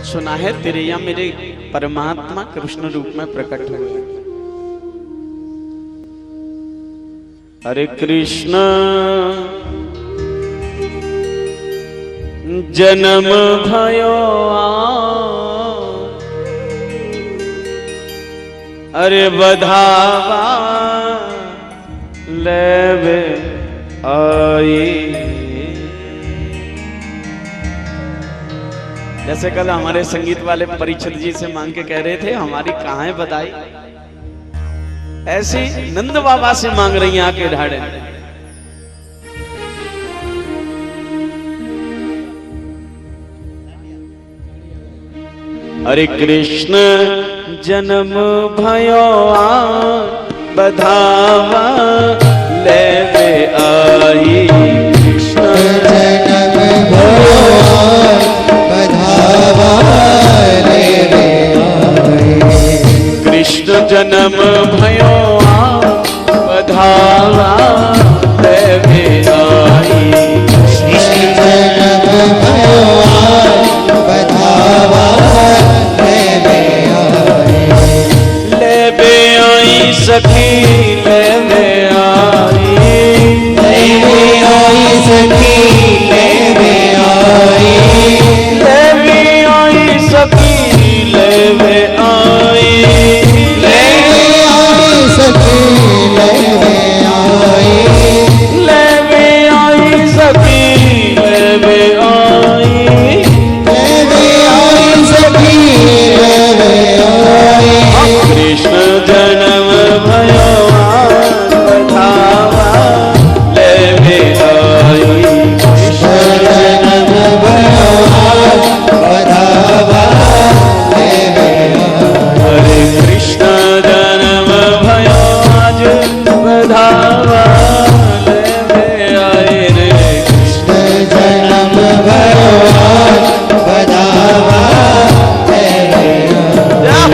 सुना है तेरे या मेरे परमात्मा कृष्ण रूप में प्रकट हुए। हरे कृष्ण जन्म भयो अरे बधावा लेवे आई। जैसे कल हमारे संगीत वाले परीक्षित जी से मांग के कह रहे थे हमारी कहाँ है बधाई, ऐसे नंद बाबा से मांग रही हैं आके ढाड़े। हरे कृष्ण जन्म भयो बधावा लेवे आई। कृष्ण जन्म भयो बधावा लेवे आई। कृष्ण जन्म भयो बधावा लेवे आई। कृष्ण जन्म भयो बधावा लेवे आई। लेवे आई सखी लेवे आई। लेवे आई सखी लेवे आई। लेवे आई सखी लेवे आई। लेवे आई सखी लेवे आई। लेवे आई सखी लेवे आई। लेवे आई सखी लेवे आई। कृष्ण जन्म भयो बधावा लेवे आई। कृष्ण जन्म भयो बधावा लेवे आई। हरे कृष्ण जन्म भयो आज बधावा लेवे आई रे। कृष्ण जन्म भयो बधावा लेवे आई।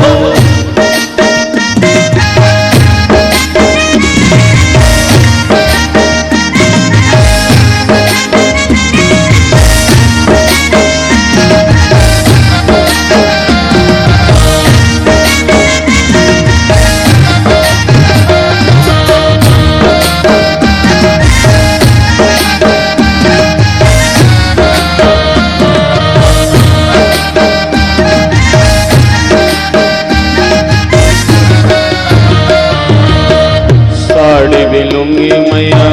साड़ी भी लूंगी मैया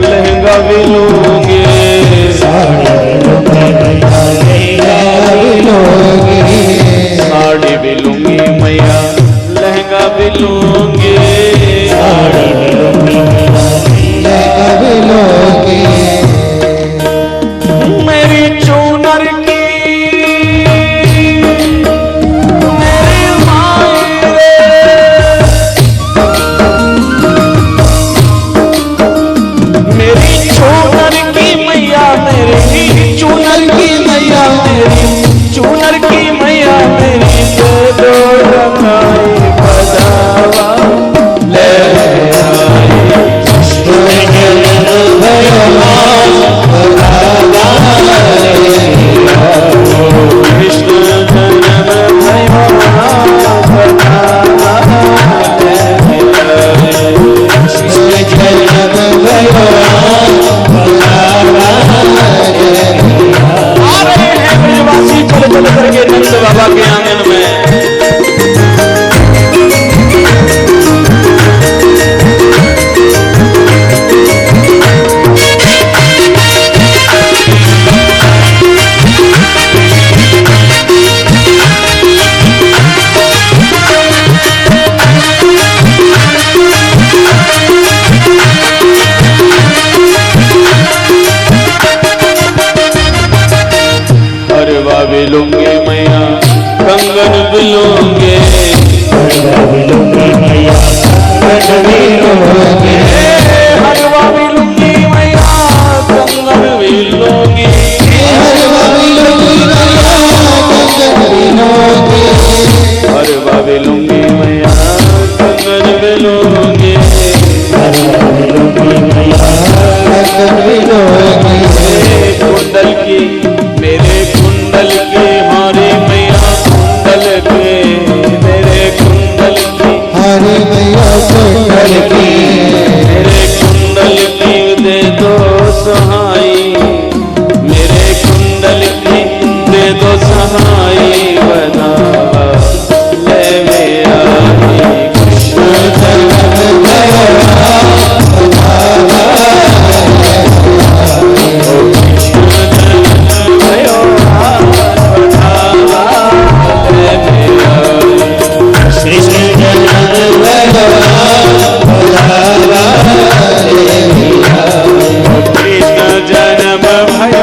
लहंगा भी लूंगी। साड़ी लूंगी मैया लहंगा भी लूंगी। साड़ी भी लूंगी मैया लहंगा भी लूंगी। साड़ी लूंगी मैया लहंगा भी लूंगी। मेरी चूनर की मेरी माई रे। मेरी चूनर की मैया मेरी चूनर की मैया मेरी चूनर की मैया मेरी दो रंगाई बधावा ले आई। कृष्ण जन्म भयो बधावा लेवे आई। कृष्ण जन्म भयो बधावा ले आई। कृष्ण जन्म भयो बधावा लेवे आई। आ रहे हैं ब्रजवासी चल चल करके नंद बाबा के आंगन में। हरवा भी लूंगे मैया कंगन भी लूंगे। हरवा भी लूंगी मैया कंगन भी लूंगी। हरवा भी लूंगी मैया कंगन भी लूंगी। हरवा भी लूंगी मैया कंगन भी लूंगी। हरवा भी लूंगी मैया कंगन भी लूंगी। हरवा भी लूंगी मैया कंगन भी लूंगी। कुंडल की मेरे कुंडल की हारी मैया नहाई बनावा लेवे आई कृष्ण जन्म भयो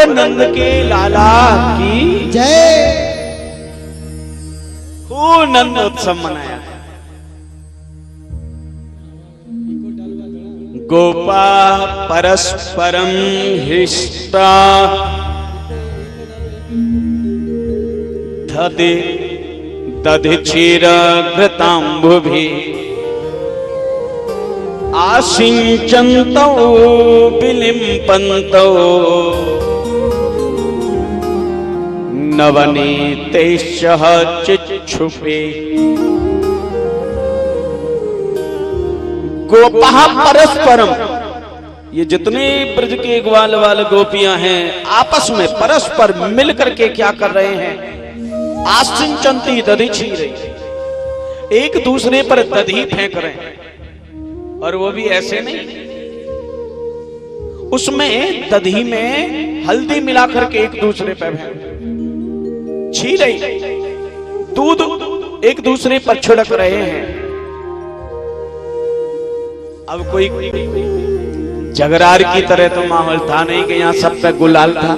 नंद के लाला की जय। खूब नंद उत्सव मनाया। गोपा परस्परम हिष्टा दधि दधिक्षीर घृतांबुभि आसिंचन्तौ विलिम्पन्तौ नवनीतेश्चः चिच्छुपे। गोपाः परस्परम, ये जितने ब्रज के ग्वाल वाल गोपियां हैं आपस में परस्पर मिल करके क्या कर रहे हैं? आसिंचन्ति दधिक्षीरे, एक दूसरे पर दधी फेंक रहे हैं। और वो भी ऐसे नहीं, उसमें दधी में हल्दी मिलाकर के एक दूसरे पर छी रही, दूध एक दूसरे पर छिड़क रहे हैं। अब कोई जगरार की तरह तो माहौल था नहीं कि यहाँ सब पे गुलाल था।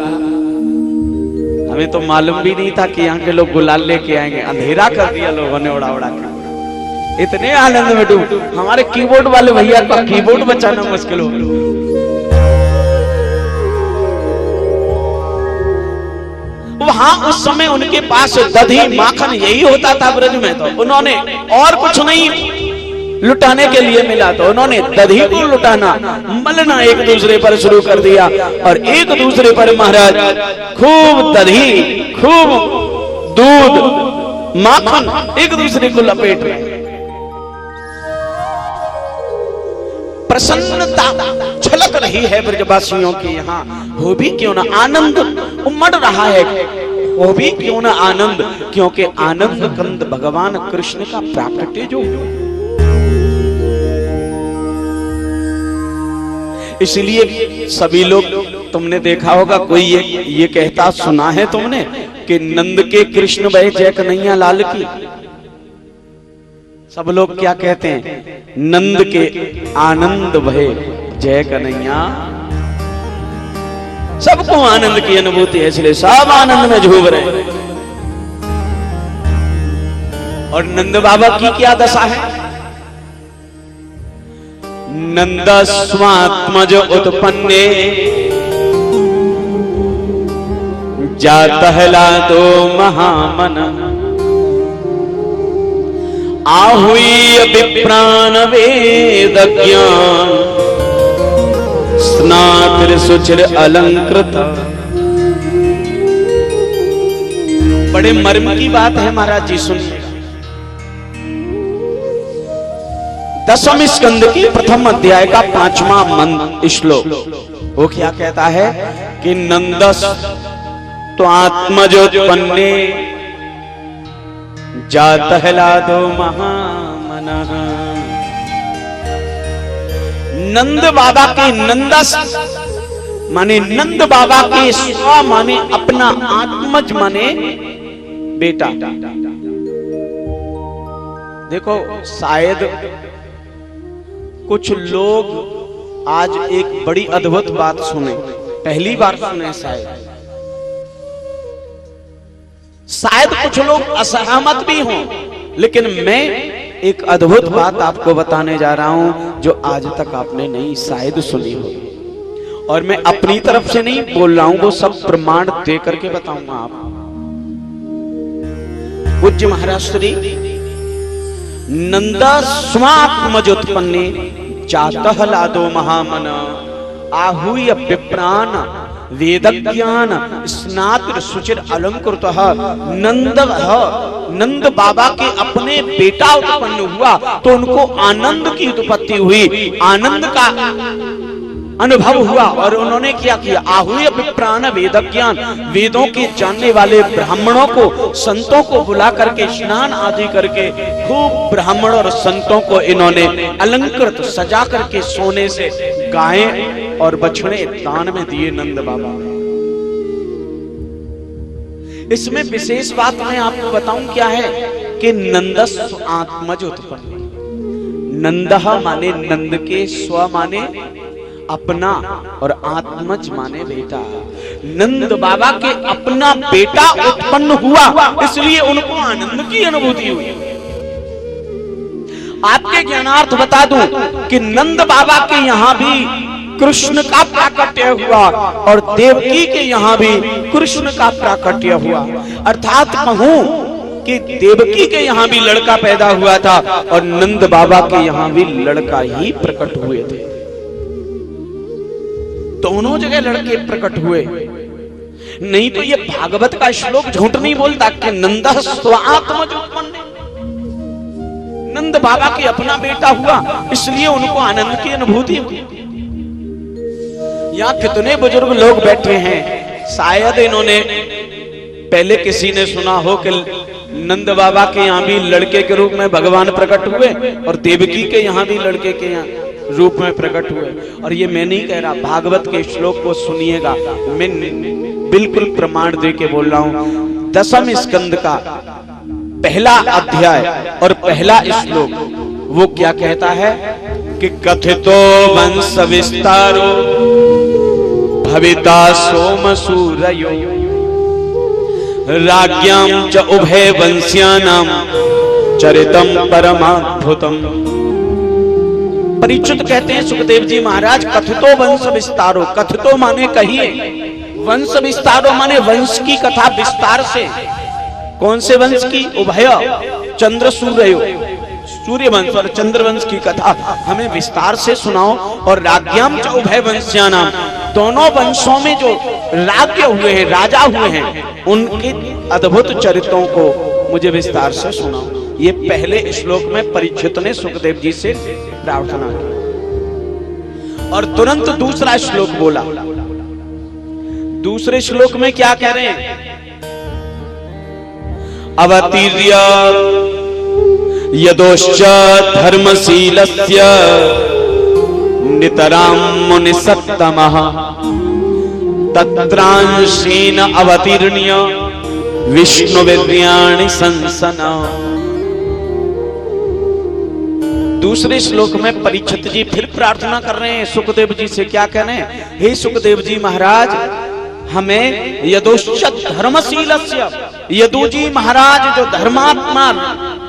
हमें तो मालूम भी नहीं था कि यहाँ के लोग गुलाल लेके आएंगे। अंधेरा कर दिया लोगों ने उड़ा उड़ा के। इतने आनंद में डूब, हमारे कीबोर्ड वाले भैया का कीबोर्ड बचाना मुश्किल हो गया। वहां उस समय उनके पास दधी माखन यही होता था ब्रज में, तो उन्होंने और कुछ नहीं लुटाने के लिए मिला, तो उन्होंने दधी को लुटाना, मलना एक दूसरे पर शुरू कर दिया। और एक दूसरे पर महाराज खूब दधी, खूब दूध, माखन एक दूसरे को लपेट रहे। प्रसन्नता छलक रही है ब्रजवासियों की यहाँ। हो भी क्यों ना आनंद उमड़ रहा है, हो भी क्यों ना आनंद, क्योंकि आनंद कंद भगवान कृष्ण का प्राकट्य जो। इसलिए सभी लोग, तुमने देखा होगा कोई ये कहता सुना है तुमने कि नंद के कृष्ण भय जय कन्हैया लाल की। सब लोग क्या कहते हैं? नंद के आनंद भय जय कन्हैया। सबको आनंद की अनुभूति है, इसलिए सब आनंद में झूम रहे हैं। और नंद बाबा की क्या दशा है? नंद स्वात्मज उत्पन्ने जातहला दो महामन आहुई विप्राण वेद ज्ञान स्नातिर सुचिर अलंकृत। बड़े मर्म की बात है महाराज जी, सुनिए। 10वें स्कंद की प्रथम अध्याय का 5वां श्लोक, वो क्या कहता है कि नंदस तो आत्मजोत्पन्ने जातहलादो महामनः। नंद बाबा के नंदस माने नंद बाबा के स्व माने अपना, आत्मज माने बेटा। देखो शायद कुछ लोग आज एक बड़ी अद्भुत बात सुने, पहली बार सुने शायद कुछ लोग असहमत भी हों, लेकिन मैं एक अद्भुत बात आपको बताने जा रहा हूं जो आज तक आपने नहीं शायद सुनी होगी, और मैं अपनी तरफ से नहीं बोल रहा हूं, वो सब प्रमाण दे करके बताऊंगा आप। पूज्य महाराज श्री नंदा स्वात्मजोत्पन्ने जातः लादो महामन आहूय विप्राण वेदज्ञान स्नात्र सुचिर अलंकृतः नंद बाबा के अपने बेटा उत्पन्न हुआ तो उनको आनंद की उत्पत्ति हुई, आनंद का अनुभव हुआ, और उन्होंने क्या किया, आहूय विप्राण वेदज्ञान, वेदों के जानने वाले ब्राह्मणों को, संतों को बुला करके स्नान आदि करके खूब ब्राह्मण और संतों को इन्होंने अलंकृत सजा करके सोने से गायें और बछड़े दान में दिए नंद बाबा। इसमें विशेष बात मैं आपको बताऊं क्या है कि नंदस आत्मज उत्पन्न, नंदः माने नंद के, स्व माने अपना, और आत्मज माने बेटा। नंद बाबा के अपना बेटा उत्पन्न हुआ, इसलिए उनको आनंद की अनुभूति हुई। आपके ज्ञानार्थ बता दूं कि नंद बाबा के यहां भी कृष्ण का प्राकट्य हुआ और देवकी के यहां भी कृष्ण का प्राकट्य हुआ। अर्थात कहूं कि देवकी के यहां भी लड़का पैदा हुआ था और नंद बाबा के यहां भी लड़का ही प्रकट हुए थे। दोनों जगह लड़के प्रकट हुए, नहीं तो ये भागवत का श्लोक झूठ नहीं बोलता कि नंदः स्वात्मज उत्पन्न, नंद बाबा के अपना बेटा हुआ इसलिए उनको आनंद की अनुभूति हुई। यहां कितने बुजुर्ग लोग बैठे हैं, शायद इन्होंने पहले किसी ने सुना हो कि नंद बाबा के यहाँ भी लड़के के रूप में भगवान प्रकट हुए और देवकी के यहाँ भी लड़के के यहाँ रूप में प्रकट हुए। और ये मैं नहीं कह रहा, भागवत के श्लोक को सुनिएगा, मैं बिल्कुल प्रमाण दे के बोल रहा हूं। 10वें स्कंद का पहला अध्याय और पहला श्लोक वो क्या कहता है कि कथितो वंश विस्तारो भविता सोमसूरयो राज्ञां च उभय वंश्यानां चरितम परमाद्भुतम। परीक्षित कहते हैं सुखदेव जी महाराज, कथितो वंश विस्तारो, कथितो माने कहिए, वंश विस्तारो माने वंश की कथा विस्तार से। कौन से वंश की? उभय चंद्र सूर्यो, सूर्य वंश और चंद्र वंश की कथा हमें विस्तार से सुनाओ। और राज्ञाम च उभय वंश्यानाम, दोनों वंशों में जो राज्य हुए हैं, राजा हुए हैं, उनके अद्भुत चरित्रों को मुझे विस्तार से सुनाओ। ये पहले श्लोक में परीक्षित ने सुखदेव जी से प्रार्थना की और तुरंत दूसरा श्लोक बोला। दूसरे श्लोक में क्या कह रहे हैं? अवतीर्य यदोश्च धर्मशीलस्य नितरां मुनिसत्तमः तत्रांशेन अवतीर्ण्य विष्णुवीर्याणि संसना। दूसरे श्लोक में परीक्षित जी फिर प्रार्थना कर रहे हैं सुखदेव जी से। क्या कह रहे हैं? हे सुखदेव जी महाराज, हमें यदोश्च धर्मशीलस्य, यदु जी महाराज जो धर्मात्मा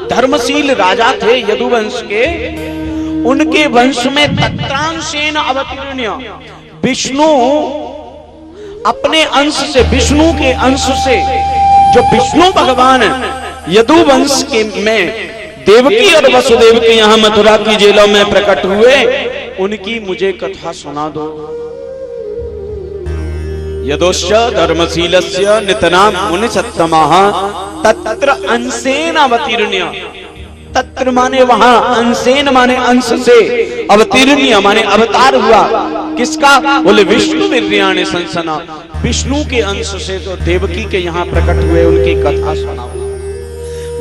धर्मशील राजा थे यदुवंश के, उनके वंश में तत्रांशेन अवतीर्ण्य, विष्णु अपने अंश से, विष्णु के अंश से, जो विष्णु भगवान यदुवंश के में देवकी और वसुदेव के यहाँ मथुरा की जेलों में प्रकट हुए, उनकी मुझे कथा सुना दो। यदोश्च धर्मशीलस्य नितरां मुनिसत्तमः तत्र अंशेन अवतीर्ण्य, तत्र माने वहां, अंशेन माने अंश से, अवतीर्ण्य माने अवतार हुआ। किसका? बोले विष्णुवीर्याणि संसना, विष्णु के अंश से जो देवकी के यहाँ प्रकट हुए, उनकी कथा सुनाओ।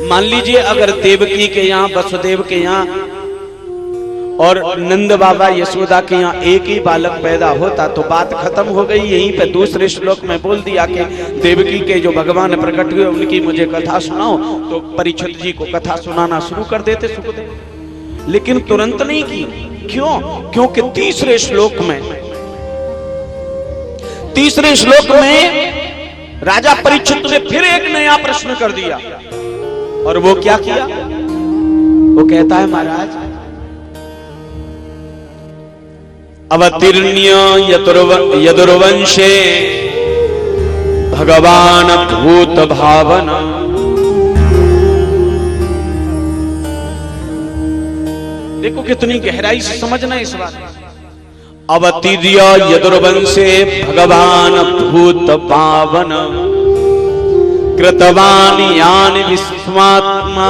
मान लीजिए अगर देवकी के यहाँ, वसुदेव के यहाँ और नंद बाबा यशोदा के यहाँ एक ही बालक पैदा होता तो बात खत्म हो गई। यहीं पे दूसरे श्लोक में बोल दिया कि देवकी के जो भगवान प्रकट हुए उनकी मुझे कथा सुनाओ, तो परीक्षित जी को कथा सुनाना शुरू कर देते सुखदेव। लेकिन तुरंत नहीं की। क्यों? क्योंकि तीसरे श्लोक में राजा परीक्षित ने फिर एक नया प्रश्न कर दिया। और वो क्या किया? वो कहता है महाराज, अवतीर्ण्य यदुर्वंशे भगवान भूत भावन। देखो कितनी गहराई से समझना इस बात। अवतीर्य यदुर्वंशे भगवान भूत पावन, कृतवान यानि विश्वात्मा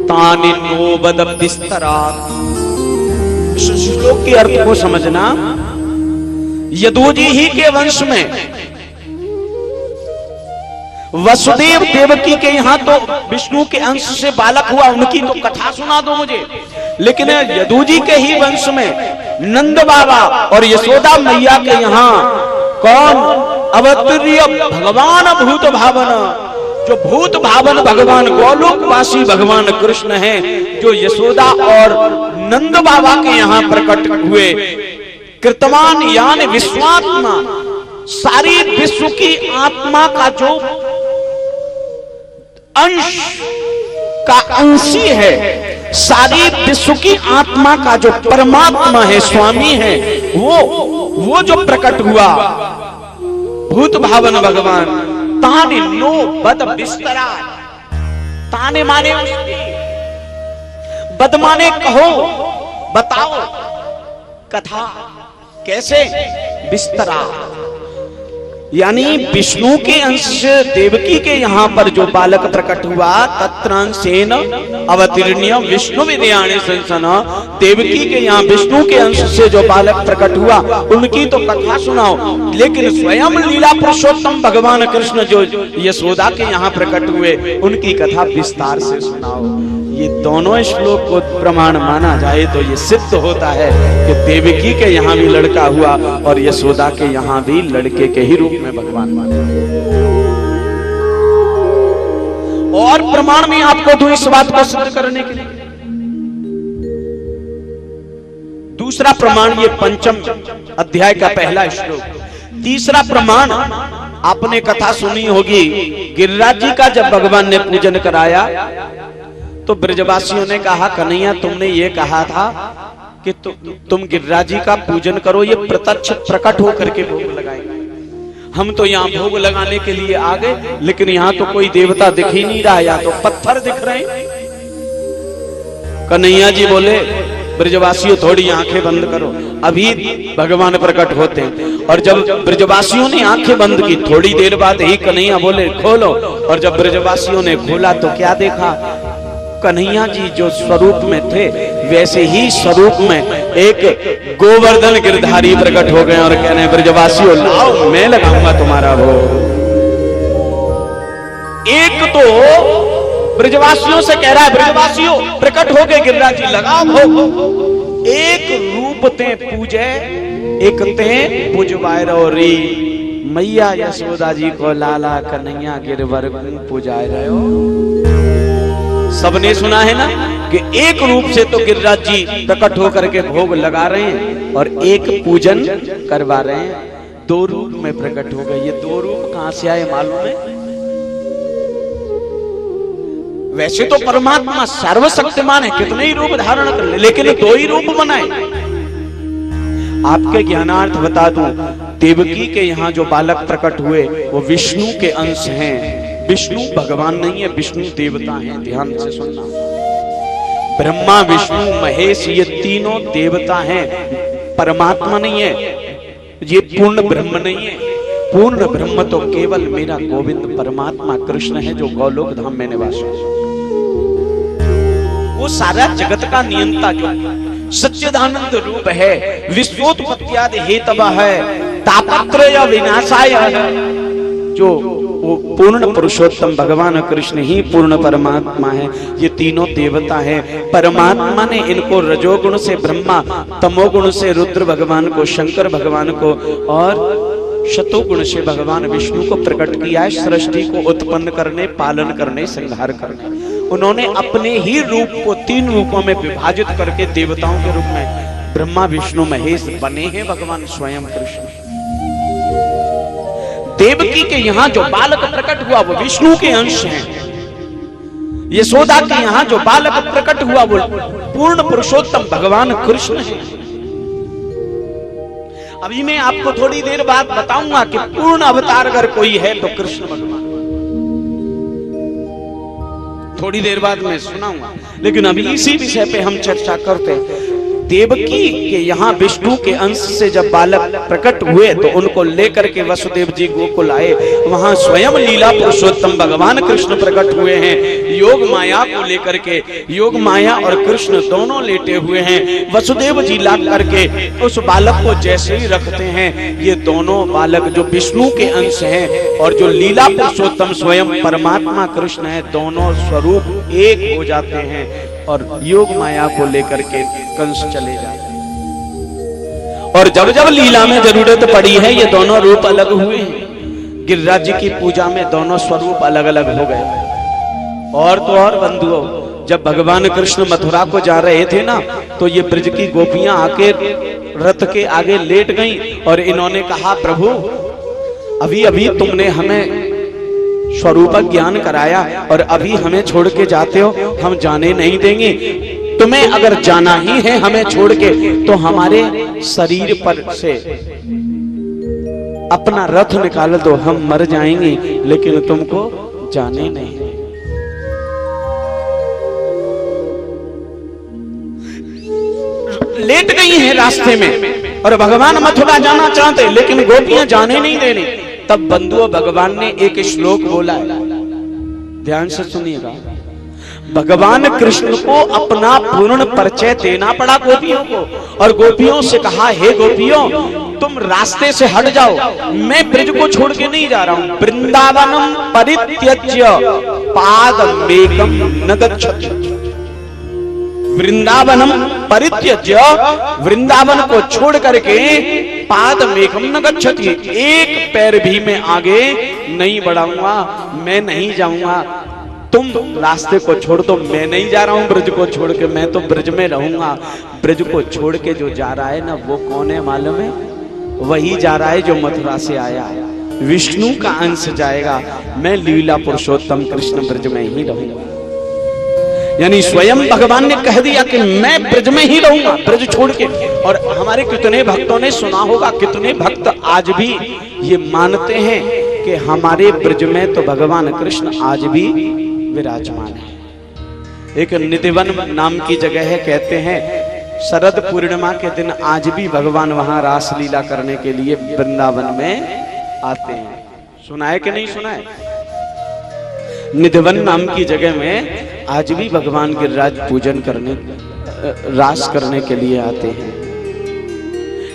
तानि नोबद विस्तरात्। श्लोक के अर्थ को समझना। यदुजी ही के वंश में वसुदेव देवकी के यहां तो विष्णु के अंश से बालक हुआ, उनकी तो कथा सुना दो मुझे। लेकिन यदुजी के ही वंश में नंद बाबा और यशोदा मैया के यहां कौन अवतीर्य भगवान भूत भावन, जो भूत भावन भगवान गोलोकवासी भगवान कृष्ण हैं, जो यशोदा और नंद बाबा के यहां प्रकट हुए। कृतवान यानी विश्वात्मा, सारी विश्व की आत्मा का जो अंश का अंशी है, सारी विश्व की आत्मा का जो परमात्मा है, स्वामी है, वो जो प्रकट हुआ भूत भावन भगवान। ताने नो बद बिस्तरा, ताने माने उसकी, बद माने कहो, बताओ कथा कैसे, बिस्तरा यानी विष्णु के अंश से देवकी के यहां पर जो बालक प्रकट हुआ, तत्रांशेन अवतीर्ण्य विष्णु विद्यानि संसन। देवकी के यहां विष्णु के अंश से जो बालक प्रकट हुआ, उनकी तो कथा सुनाओ। लेकिन स्वयं लीला पुरुषोत्तम भगवान कृष्ण जो यशोदा के यहां प्रकट हुए, उनकी कथा विस्तार से सुनाओ। ये दोनों श्लोक को प्रमाण माना जाए तो ये सिद्ध होता है कि देवकी के यहां भी लड़का हुआ और यशोदा के यहां भी लड़के के ही रूप में भगवान माने। और प्रमाण में आपको दूं इस बात को सिद्ध करने के लिए। दूसरा प्रमाण ये पंचम अध्याय का पहला श्लोक। तीसरा प्रमाण आपने कथा सुनी होगी, गिरिराज जी का जब भगवान ने पूजन कराया तो ब्रजवासियों ने कहा, कन्हैया तुमने ये कहा था कि तुम गिरिराज जी का पूजन करो, ये प्रत्यक्ष प्रकट होकर के भोग लगाएंगे। हम तो यहाँ भोग लगाने के लिए आ गए, लेकिन यहाँ तो कोई देवता दिख ही नहीं रहा, यहाँ तो पत्थर दिख रहे हैं। कन्हैया जी बोले, ब्रजवासियों थोड़ी आंखें बंद करो, अभी भगवान प्रकट होते हैं। और जब ब्रजवासियों ने आंखें बंद की, थोड़ी देर बाद ही कन्हैया बोले खोलो। और जब ब्रजवासियों ने खोला तो क्या देखा, कन्हैया जी जो स्वरूप में थे वैसे ही स्वरूप में एक गोवर्धन गिरधारी प्रकट हो गए और कह रहे हैं, ब्रजवासियों लाओ, मैं लगाऊंगा तुम्हारा भोग। एक तो ब्रजवासियों से कह रहा है, ब्रजवासियों प्रकट हो गए गिरिराज जी, लगाओ भोग। एक रूप ते पूजे, एक ते पूजवाए री, मैया यशोदा जी को लाला कन्हैया गिरवर पूजाए रहे हो। सबने सुना है ना कि एक रूप से तो गिरिराज जी प्रकट होकर के भोग लगा रहे हैं और एक पूजन करवा रहे हैं। दो रूप में प्रकट हो गए। ये दो रूप कहां से आए मालूम है? वैसे तो परमात्मा सर्वशक्तिमान है, कितने ही रूप धारण कर ले, लेकिन दो ही रूप बनाए। आपके ज्ञानार्थ बता दूं, देवकी के यहाँ जो बालक प्रकट हुए वो विष्णु के अंश हैं। विष्णु भगवान नहीं है, विष्णु देवता हैं। ध्यान से सुनना, ब्रह्मा विष्णु महेश ये तीनों देवता हैं, परमात्मा नहीं है। ये पूर्ण ब्रह्म नहीं है। पूर्ण ब्रह्म तो केवल मेरा गोविंद परमात्मा कृष्ण है, जो गोलोक धाम में निवास है। वो सारा जगत का नियंता जो सच्चिदानंद रूप है, विश्वोत्पत्त्यादि हेतवः है, तापत्रय विनाशाय है, जो वो पूर्ण पुरुषोत्तम भगवान कृष्ण ही पूर्ण परमात्मा है। ये तीनों देवता हैं। परमात्मा ने इनको रजोगुण से ब्रह्मा, तमोगुण से रुद्र भगवान को, शंकर भगवान को और शतोगुण से भगवान विष्णु को प्रकट किया है, सृष्टि को उत्पन्न करने, पालन करने, संहार करने। उन्होंने अपने ही रूप को तीन रूपों में विभाजित करके देवताओं के रूप में ब्रह्मा विष्णु महेश बने हैं भगवान स्वयं कृष्ण। देवकी के यहाँ जो बालक प्रकट हुआ वो विष्णु के अंश हैं। यशोदा के यहाँ जो बालक प्रकट हुआ वो पूर्ण पुरुषोत्तम भगवान कृष्ण है। अभी मैं आपको थोड़ी देर बाद बताऊंगा कि पूर्ण अवतार अगर कोई है तो कृष्ण भगवान, थोड़ी देर बाद मैं सुनाऊंगा। लेकिन अभी इसी विषय पे हम चर्चा करते हैं। देवकी के यहाँ विष्णु के अंश से जब बालक प्रकट हुए तो उनको लेकर के वसुदेव जी गोकुल आए। वहां स्वयं लीला पुरुषोत्तम भगवान कृष्ण प्रकट हुए हैं योग माया को लेकर के। योग माया और कृष्ण दोनों लेटे हुए हैं। वसुदेव जी ला करके उस बालक को जैसे ही रखते हैं, ये दोनों बालक जो विष्णु के अंश हैं और जो लीला पुरुषोत्तम स्वयं परमात्मा कृष्ण है, दोनों स्वरूप एक हो जाते हैं और योग माया को लेकर के कंस चले जाते हैं। और जब जब लीला में जरूरत पड़ी है, ये दोनों रूप अलग हुए हैं। गिरिराज जी की पूजा में दोनों स्वरूप अलग अलग हो गए। और तो और बंधुओं, जब भगवान कृष्ण मथुरा को जा रहे थे ना, तो ये ब्रज की गोपियां आके रथ के आगे लेट गईं और इन्होंने कहा, प्रभु अभी अभी तुमने हमें स्वरूप ज्ञान कराया और अभी हमें छोड़ के जाते हो, हम जाने नहीं देंगे। तुम्हें अगर जाना ही है हमें छोड़ के, तो हमारे शरीर पर से अपना रथ निकाल दो, हम मर जाएंगे, लेकिन तुमको जाने नहीं। लेट गई हैं रास्ते में और भगवान मथुरा जाना चाहते, लेकिन गोपियां जाने नहीं दे रही। तब बंधुओं भगवान ने एक श्लोक बोला है, ध्यान से सुनिएगा। भगवान कृष्ण को अपना पूर्ण परिचय देना पड़ा गोपियों को, और गोपियों से कहा, हे गोपियों तुम रास्ते से हट जाओ, मैं ब्रज को छोड़ के नहीं जा रहा हूं। वृंदावनम परित्यज्य पादमेकम न गच्छति। वृंदावनम परित्यज्य, वृंदावन को छोड़ करके पादमेकम न गच्छति, एक पैर भी मैं आगे नहीं बढ़ाऊंगा, मैं नहीं जाऊंगा। तुम रास्ते को छोड़ दो, मैं नहीं जा रहा हूं ब्रज को छोड़ के, मैं तो ब्रज में रहूंगा। ब्रज को छोड़ के जो जा रहा है ना, वो कौन है मालूम है? वही जा रहा है जो मथुरा से आया है। विष्णु का अंश जाएगा, मैं लीला पुरुषोत्तम कृष्ण ब्रज में ही रहूंगा। यानी स्वयं भगवान ने कह दिया कि मैं ब्रज में ही रहूंगा, ब्रज छोड़ के। और हमारे कितने भक्तों ने सुना होगा, कितने भक्त आज भी ये मानते हैं कि हमारे ब्रज में तो भगवान कृष्ण आज भी विराजमान है। एक निधिवन नाम की जगह है, कहते हैं शरद पूर्णिमा के दिन आज भी भगवान वहां रास लीला करने के लिए वृंदावन में आते हैं। सुना है कि नहीं सुना है? निधिवन नाम की जगह में आज भी भगवान गिरिराज पूजन करने, रास करने के लिए आते हैं।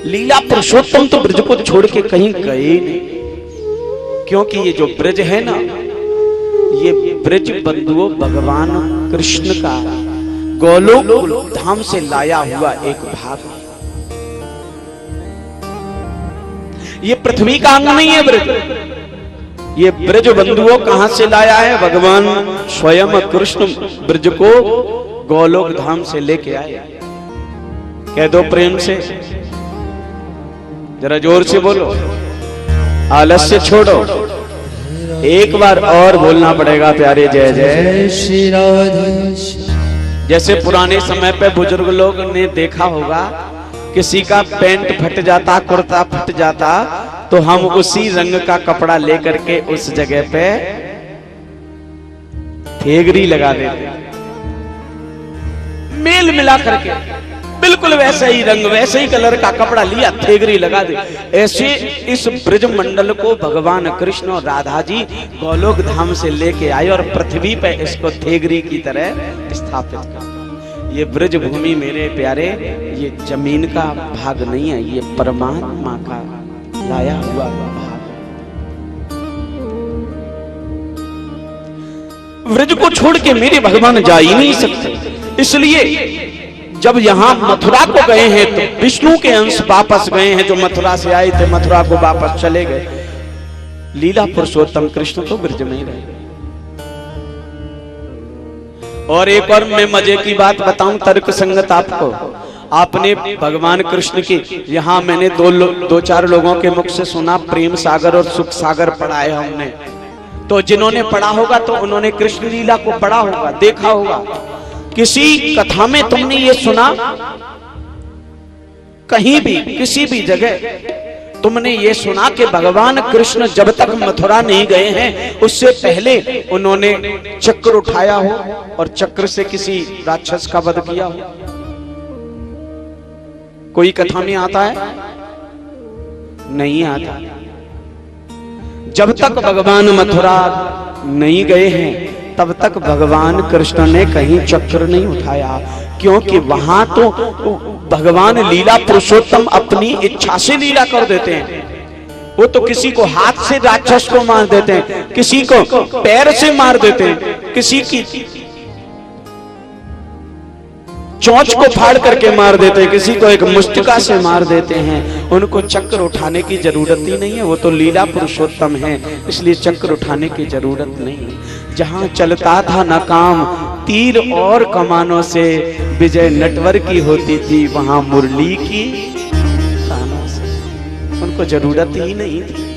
लीला पुरुषोत्तम तो ब्रज को छोड़ के कहीं गए नहीं, क्योंकि ये जो ब्रज है ना, ये ब्रज बंधुओं भगवान कृष्ण का गोलोक धाम से लाया हुआ एक भाग है। ये पृथ्वी का अंग नहीं है ब्रज। ये ब्रज बंधुओं कहां से लाया है? भगवान स्वयं कृष्ण ब्रज को गोलोक धाम से लेके आए। कह दो प्रेम से, जरा जोर से बोलो, आलस्य छोड़ो। एक बार और बोलना पड़ेगा प्यारे, जय जय श्री राधे। जैसे पुराने समय पे बुजुर्ग लोग ने देखा होगा, किसी का पैंट फट जाता, कुर्ता फट जाता, तो हम उसी रंग का कपड़ा लेकर के उस जगह पे थेगरी लगा देते, मेल मिला करके। बिल्कुल वैसे ही रंग, वैसे ही कलर का कपड़ा लिया, थेगरी लगा दी। ऐसे इस ब्रज मंडल को भगवान कृष्ण और राधा जी गोलोक धाम से लेके आए और पृथ्वी पे इसको थेगरी की तरह स्थापित कर। ये ब्रज भूमि मेरे प्यारे, ये जमीन का भाग नहीं है, ये परमात्मा का लाया हुआ भाग। ब्रज को छोड़ के मेरे भगवान जा ही नहीं सकते। इसलिए जब यहां मथुरा को गए हैं तो विष्णु के अंश वापस गए हैं, जो मथुरा से आए थे मथुरा को वापस चले गए। लीला पुरुषोत्तम कृष्ण तो ब्रज में ही रहे। और एक और मैं मजे की बात बताऊं, तर्क संगत आपको। आपने भगवान कृष्ण की, यहां मैंने दो चार लोगों के मुख से सुना, प्रेम सागर और सुख सागर पढ़ा है हमने। तो जिन्होंने पढ़ा होगा तो उन्होंने कृष्ण लीला को पढ़ा होगा, देखा होगा। किसी कथा में तुमने ये सुना, कहीं भी किसी भी जगह तुमने ये सुना कि भगवान कृष्ण जब तक मथुरा नहीं गए हैं उससे पहले उन्होंने चक्र उठाया हो और चक्र से किसी राक्षस का वध किया हो? कोई कथा में आता है? नहीं आता। जब तक भगवान मथुरा नहीं गए हैं तब तक भगवान कृष्ण ने कहीं चक्र नहीं उठाया, क्योंकि वहां तो भगवान लीला पुरुषोत्तम अपनी इच्छा से लीला कर देते हैं। वो तो किसी को हाथ से राक्षस को मार देते हैं, किसी को पैर से मार देते हैं, किसी की चोंच को फाड़ करके मार देते हैं, किसी को एक मुष्टिका से मार देते हैं। उनको चक्र उठाने की जरूरत ही नहीं है, वो तो लीला पुरुषोत्तम है, इसलिए चक्र उठाने की जरूरत नहीं। जहां चलता था न काम तीर और कमानों से, विजय नटवर की होती थी वहां मुरली की तानों से। उनको जरूरत ही नहीं थी।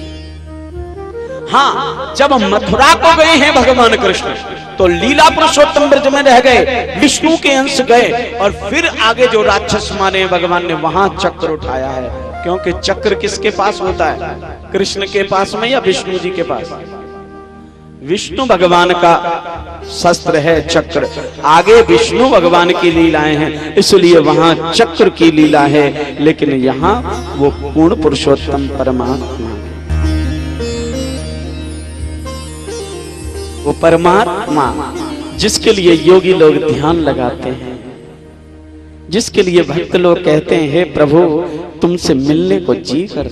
हाँ, जब मथुरा को गए हैं भगवान कृष्ण तो लीला पुरुषोत्तम ब्रज में रह गए, विष्णु के अंश गए और फिर आगे जो राक्षस मारे भगवान ने वहां चक्र उठाया है। क्योंकि चक्र किसके पास होता है? कृष्ण के पास में या विष्णु जी के पास? विष्णु भगवान का शस्त्र है चक्र, आगे विष्णु भगवान की लीलाएं हैं, इसलिए वहां चक्र की लीला है। लेकिन यहाँ वो पूर्ण पुरुषोत्तम परमात्मा, वो परमात्मा जिसके लिए योगी लोग ध्यान लगाते हैं, जिसके लिए भक्त लोग कहते हैं हे प्रभु तुमसे मिलने को जी कर